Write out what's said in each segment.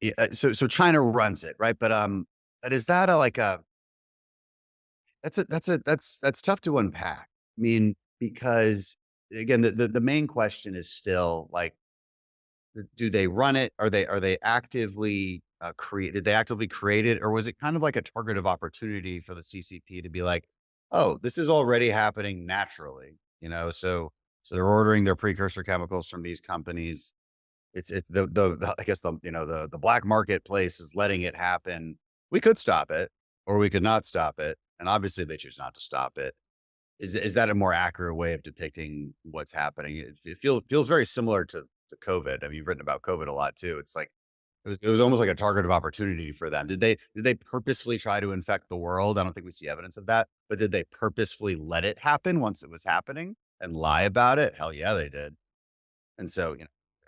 Yeah, so China runs it, right? But is that a like a that's tough to unpack. I mean, because again, the main question is still like, do they run it? Are they actively create? Did they actively create it, or was it kind of like a target of opportunity for the CCP to be like, oh, this is already happening naturally, so they're ordering their precursor chemicals from these companies. It's the I guess the black marketplace is letting it happen. We could stop it, or we could not stop it, and obviously they choose not to stop it. Is that a more accurate way of depicting what's happening? It feels very similar to COVID. I mean, you've written about COVID a lot too. It's like it was almost like a target of opportunity for them. Did they purposefully try to infect the world? I don't think we see evidence of that, but did they purposefully let it happen once it was happening and lie about it? Hell yeah, they did. And so,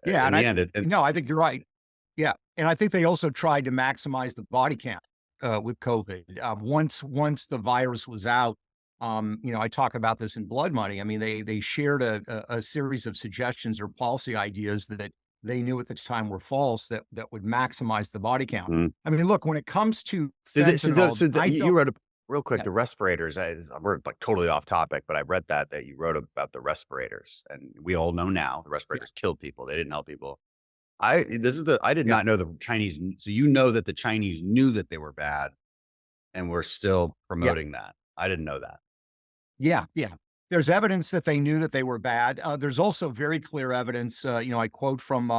Yeah, in and the end, it, no, I think you're right. Yeah, and I think they also tried to maximize the body count with COVID. Once the virus was out, I talk about this in Blood Money. I mean, they shared a series of suggestions or policy ideas that they knew at the time were false that would maximize the body count. Mhm. I mean, look, when it comes to Did they so the fentanyl, so the I you don't. wrote a real quick, Yeah, the respirators, we're, like, totally off topic, but I read that you wrote about the respirators, and we all know now the yeah, respirators killed people, they didn't help people. I did yeah. not know the Chinese kn so you know that the Chinese knew that they were bad and were still Yeah. promoting that. I didn't know that. Yeah, yeah. There's evidence that they knew that they were bad. There's also very clear evidence, I quote from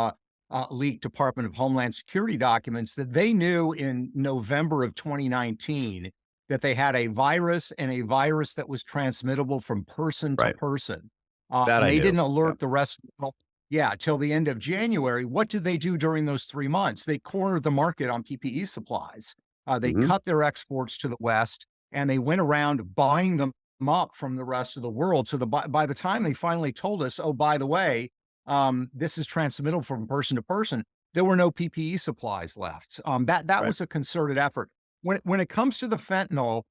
leaked Department of Homeland Security documents that they knew in November of 2019 that they had a virus and a virus that was transmittable from person to Right. person. That And I they knew. didn't Yeah. alert the rest. Well, yeah, till the end of January. What did they do during those 3 months? They cornered the market on PPE supplies. They Mhm. cut their exports to the West and they went around buying them up from the rest of the world. So by the time they finally told us, oh, by the way, this is transmittable from person to person, there were no PPE supplies left. That Right. was a concerted effort. When it comes to the fentanyl,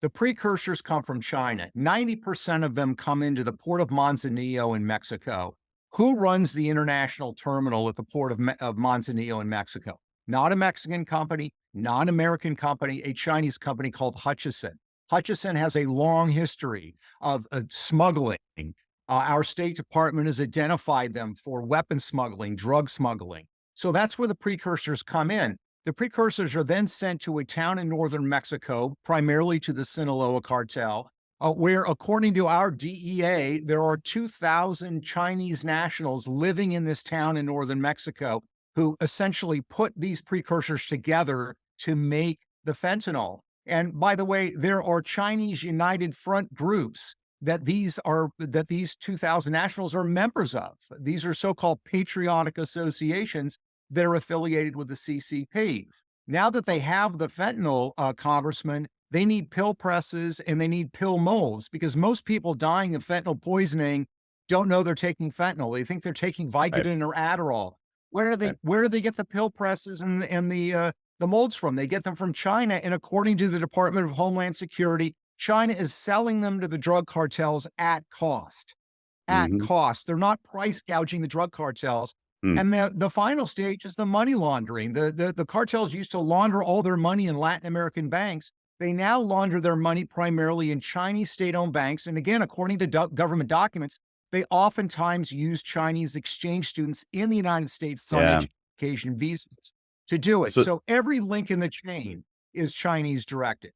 the precursors come from China. 90% of them come into the port of Manzanillo in Mexico. Who runs the international terminal at the port of Manzanillo in Mexico? Not a Mexican company, not an American company, a Chinese company called Hutchison. Hutchison has a long history of smuggling. Our State Department has identified them for weapon smuggling, drug smuggling. So that's where the precursors come in. The precursors are then sent to a town in northern Mexico, primarily to the Sinaloa cartel, where, according to our DEA, there are 2,000 Chinese nationals living in this town in northern Mexico who essentially put these precursors together to make the fentanyl. And by the way, there are Chinese United Front groups that these 2,000 nationals are members of. These are so-called patriotic associations that are affiliated with the CCP. Now that they have the fentanyl, Congressman, they need pill presses and they need pill molds because most people dying of fentanyl poisoning don't know they're taking fentanyl. They think they're taking Right. Vicodin or Adderall. Where do they Right. where do they get the pill presses and the molds from? They get them from China, and according to the Department of Homeland Security, China is selling them to the drug cartels at cost. At Mhm. cost. They're not price gouging the drug cartels. Mm. And the final stage is the money laundering. The cartels used to launder all their money in Latin American banks. They now launder their money primarily in Chinese state-owned banks. And again, according to government documents, they oftentimes use Chinese exchange students in the United States on Yeah. education visas to do it. So So every link in the chain is Chinese directed.